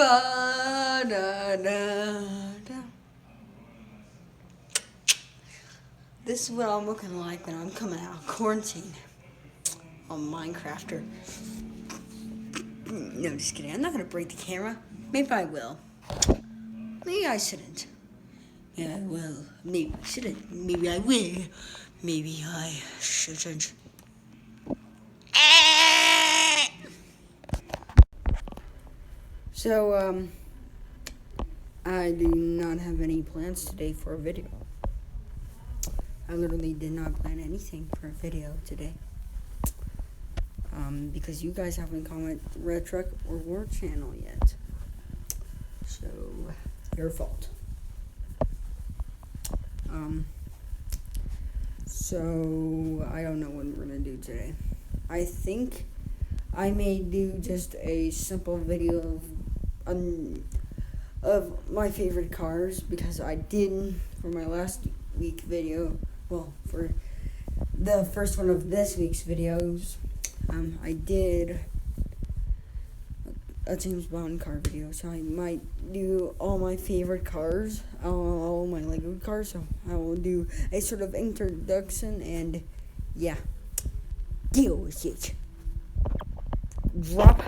Ba-da-da-da. This is what I'm looking like when I'm coming out of quarantine on Minecrafter. No, just kidding. I'm not gonna break the camera. Maybe I will. Maybe I shouldn't. Yeah, well, maybe I shouldn't. Maybe I will. Maybe I shouldn't. So, I do not have any plans today for a video. I literally did not plan anything for a video today. Because you guys haven't commented Red Truck or War Channel yet. So, your fault. So, I don't know what we're gonna do today. I think I may do just a simple video of my favorite cars, because I did for my last week video, well, for the first one of this week's videos, I did a James Bond car video, so I might do all my favorite cars, all my Lego cars, so I will do a sort of introduction, and yeah, deal with it. Drop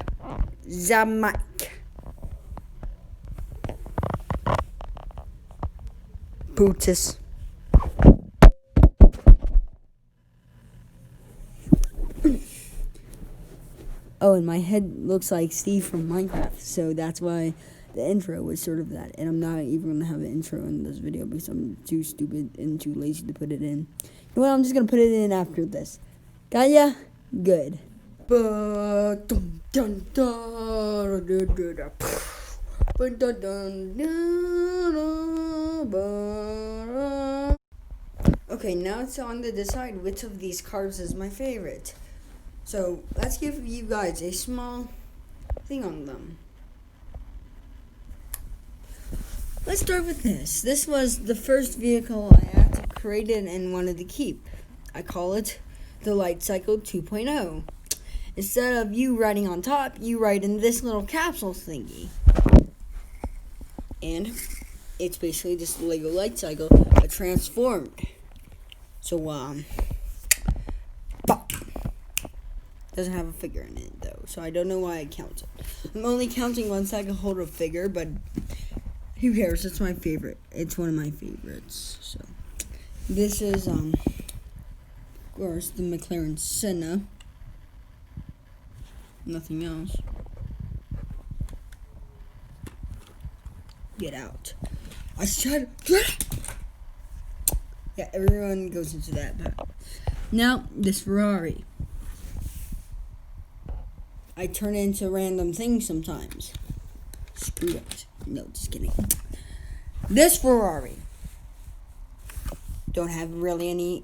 the mic. Bootus. Oh, and my head looks like Steve from Minecraft, so that's why the intro was sort of that. And I'm not even going to have an intro in this video because I'm too stupid and too lazy to put it in. You know what, I'm just going to put it in after this. Got ya? Good. Okay, now it's on to decide which of these cars is my favorite. So, let's give you guys a small thing on them. Let's start with this. This was the first vehicle I had to create and wanted to keep. I call it the Light Cycle 2.0. Instead of you riding on top, you ride in this little capsule thingy. And it's basically just the Lego Light Cycle, but transformed. So, doesn't have a figure in it, though, so I don't know why I count it. I'm only counting once I can hold a figure, but who cares? It's my favorite. It's one of my favorites. So, this is, of course, the McLaren Senna. Nothing else. Get out. I said, get out! Yeah, everyone goes into that part. Now, this Ferrari. I turn into random things sometimes. Screw it. No, just kidding. This Ferrari. Don't have really any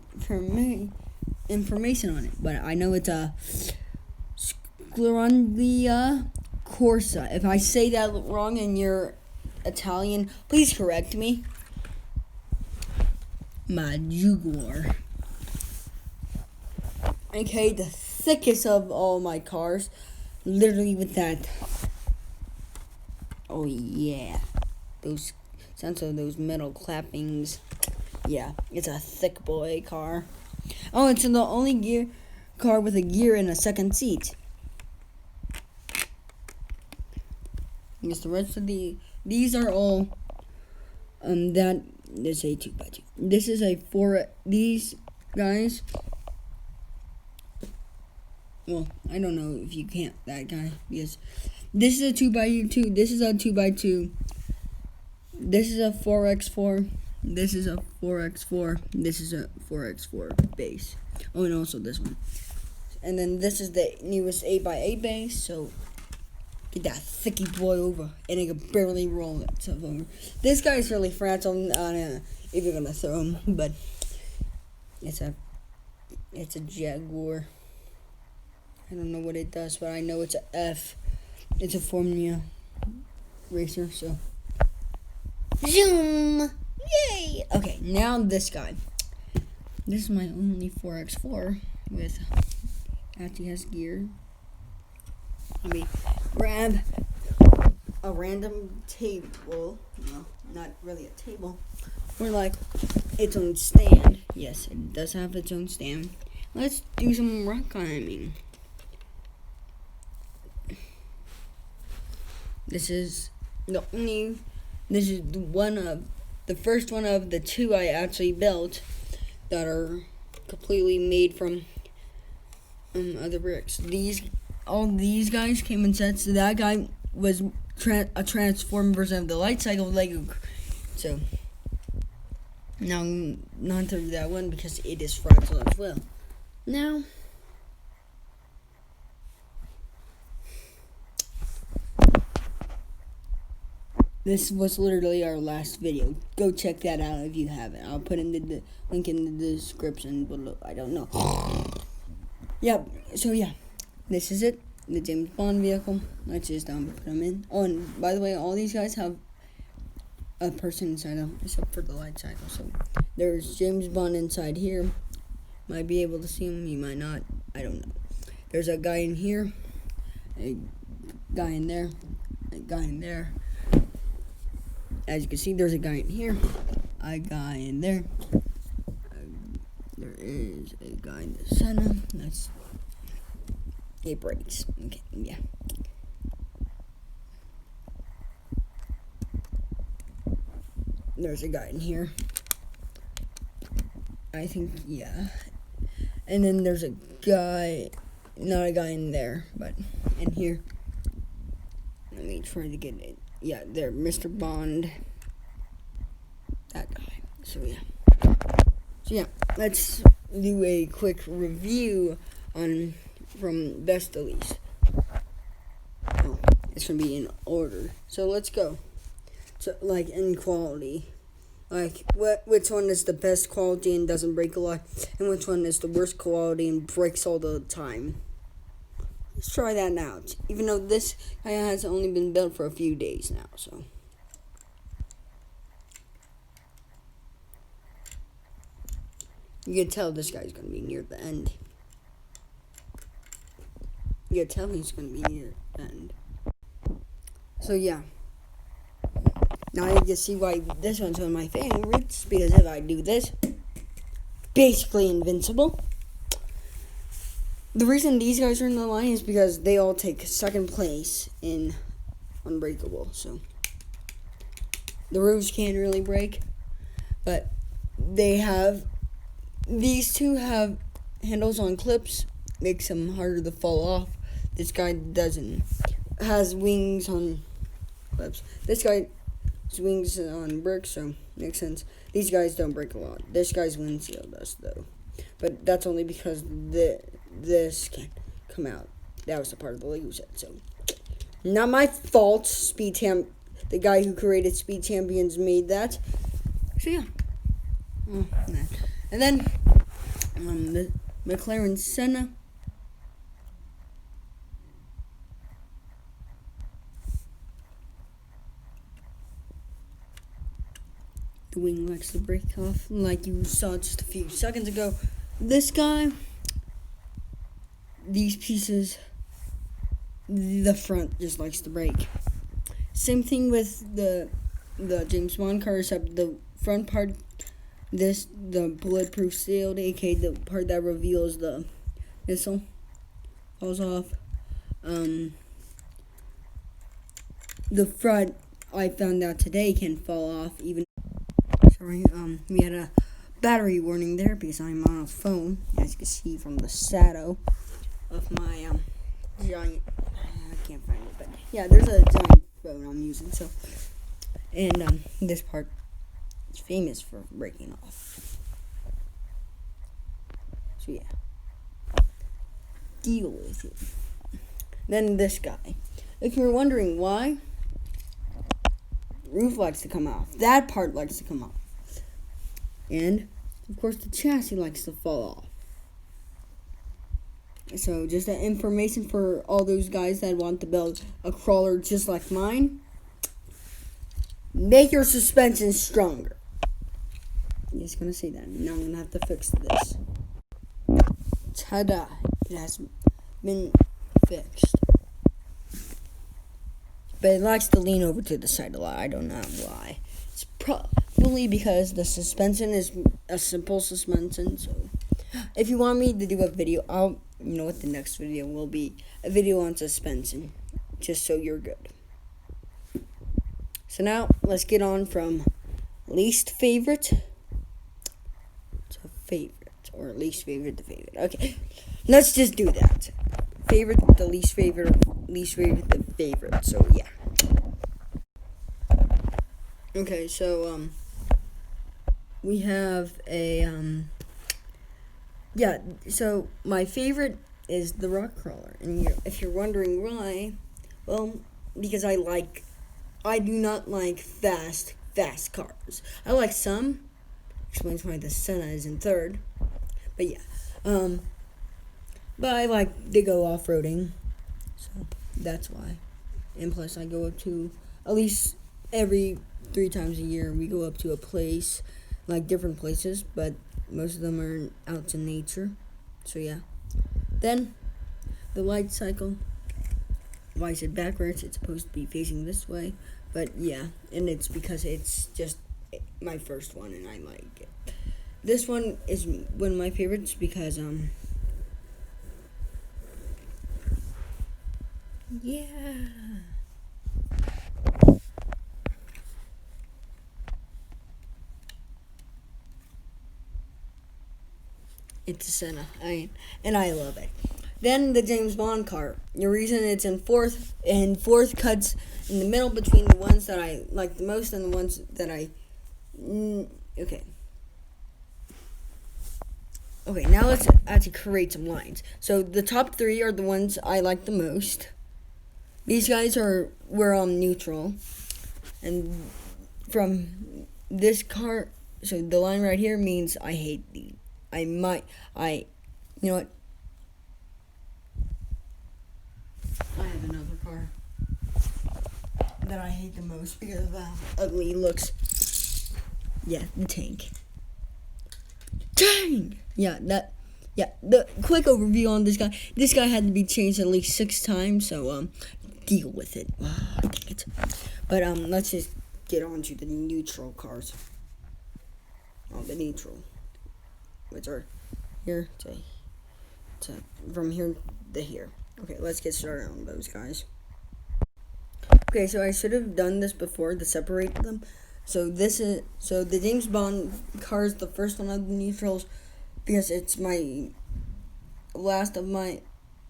information on it, but I know it's a Sclerandia Corsa. If I say that wrong and you're Italian, please correct me. My Jaguar. Okay, the thickest of all my cars. Literally with that. Oh yeah. Those sounds of those metal clappings. Yeah, it's a thick boy car. Oh, it's the only car with a gear and a second seat. Yes, the rest of these are all that is a 2x2. This is a 4. These guys. Well, I don't know if you can't that guy, because this is a 2x2. This is a 2x2. This is a 4x4. This is a 4x4. This is a 4x4 base. Oh, and also this one. And then this is the newest 8x8 base. So get that thicky boy over, and it can barely roll itself over. This guy's really fragile if you're gonna throw him, but it's a Jaguar. I don't know what it does, but I know it's a F. It's a Formula racer, so. Zoom! Yay! Okay, now this guy. This is my only 4x4 with actually has gear. Let me grab a random table. No, not really a table. Or like its own stand. Yes, it does have its own stand. Let's do some rock climbing. This is the first one of the two I actually built that are completely made from other bricks. All these guys came in sets. That guy was a transformed version of the light cycle Lego. So now not through that one because it is fragile as well. Now this was literally our last video. Go check that out if you haven't. I'll put in the link in the description below. I don't know. Yep. So yeah, this is it. The James Bond vehicle. Let's just put them in. Oh, and by the way, all these guys have a person inside them, except for the light cycle. So there's James Bond inside here. Might be able to see him. You might not. I don't know. There's a guy in here. A guy in there. A guy in there. As you can see, there's a guy in here, a guy in there. There is a guy in the center. That's it breaks. Okay, yeah. There's a guy in here. I think, yeah. And then there's a guy, not a guy in there, but in here. Let me try to get it. Yeah, there, Mr. Bond. That guy. So yeah, let's do a quick review on from best to least. Oh, it's gonna be in order. So let's go. So like in quality, like which one is the best quality and doesn't break a lot, and which one is the worst quality and breaks all the time. Let's try that out. Even though this guy has only been built for a few days now, so. You can tell this guy's gonna be near the end. You can tell he's gonna be near the end. So yeah. Now you can see why this one's one of my favorites, because if I do this, basically invincible. The reason these guys are in the line is because they all take second place in Unbreakable. So the roofs can't really break, but these two have handles on clips, makes them harder to fall off. This guy doesn't. Has wings on clips. This guy has wings on bricks, so makes sense. These guys don't break a lot. This guy's windshield does though, but that's only because this can't come out. That was a part of the Lego set, so not my fault. The guy who created Speed Champions made that. So yeah. And then the McLaren Senna. The wing likes to break off, like you saw just a few seconds ago. This guy, these pieces, the front just likes to break. Same thing with the James Bond car, except the front part, the bulletproof shield, aka the part that reveals the missile, falls off. The front, I found out today, can fall off even. Sorry, we had a battery warning there because I'm on a phone, as you can see from the shadow of my giant. I can't find it, but yeah, there's a giant phone I'm using. So, and this part is famous for breaking off. So yeah, deal with it. Then this guy. If you're wondering why, roof likes to come off. That part likes to come off. And, of course, the chassis likes to fall off. So, just that information for all those guys that want to build a crawler just like mine. Make your suspension stronger. I'm just going to say that. Now I'm going to have to fix this. Ta-da. It has been fixed. but it likes to lean over to the side a lot. I don't know why. It's probably because the suspension is a simple suspension. So, if you want me to do a video, you know what the next video will be, a video on suspension, just so you're good. So now let's get on from least favorite to favorite, or least favorite to favorite. Okay, let's just do that. Favorite to least favorite to favorite. So yeah. Okay, so we have a yeah. So my favorite is the rock crawler, and if you're wondering why, well, because I do not like fast cars. I like some. Explains why the Senna is in third. But yeah. But I like to go off-roading. So that's why. And plus I go up to, at least every 3 times a year, we go up to a place, like different places, but most of them are out in nature. So yeah. Then the light cycle. Why is it backwards? It's supposed to be facing this way. But yeah, and it's because it's just my first one and I like it. This one is one of my favorites because yeah. It's a Senna. And I love it. Then the James Bond car. The reason it's in fourth cuts in the middle between the ones that I like the most and the ones that I okay. Okay, now let's actually create some lines. So the top 3 are the ones I like the most. These guys were on neutral. And from this car, so the line right here means I hate these. You know what? I have another car that I hate the most because of how ugly it looks. Yeah, the tank. Dang! Yeah, the quick overview on this guy. This guy had to be changed at least 6 times, so deal with it. Dang it. But let's just get on to the neutral cars. Oh, the neutral. Which are here to from here to here. Okay, let's get started on those guys. Okay, so I should have done this before to separate them. So the James Bond car is the first one of the neutrals because it's my last of my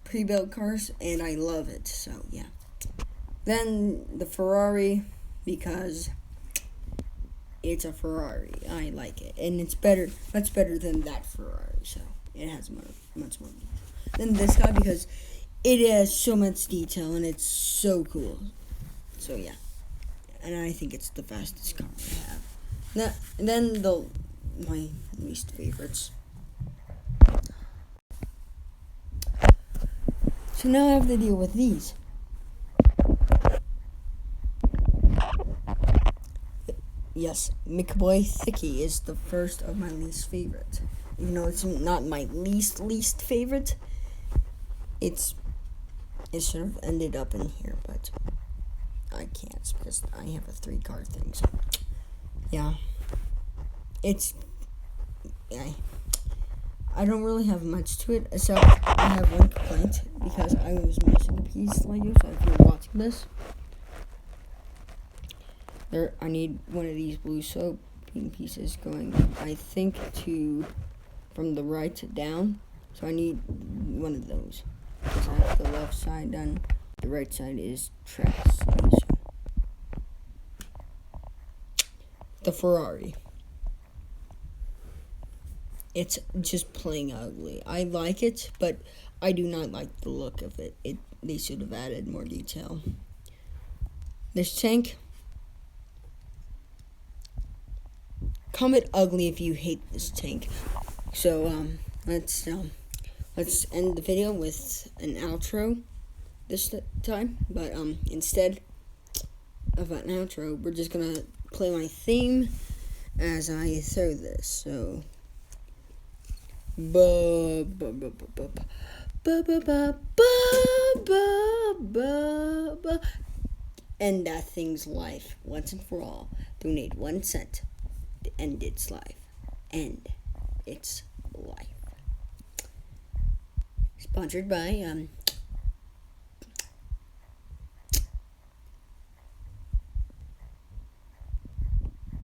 pre-built cars and I love it. So yeah. Then the Ferrari because it's a Ferrari. I like it and it's much better than that Ferrari. So it has much more detail. Then this guy because it has so much detail and it's so cool. So yeah. And I think it's the fastest car I have. Then my least favorites. So now I have to deal with these. Yes, McBoy Thicky is the first of my least favorite. Even though it's not my least favorite, it should have ended up in here, but I can't because I have a 3-car thing. So yeah, I don't really have much to it except I have one complaint because I was missing a piece like you. So if you're watching this, I need one of these blue soap pieces going, I think, from the right down. So I need one of those because I have the left side done. The right side is trash. So. The Ferrari. It's just plain ugly. I like it, but I do not like the look of it. They should have added more detail. This tank. Comment ugly if you hate this tank. So let's end the video with an outro this time. But instead of an outro, we're just gonna play my theme as I throw this. So ba ba ba ba ba ba ba ba ba ba ba ba. end that thing's life once and for all. Donate 1 cent to end its life. End its life. Sponsored by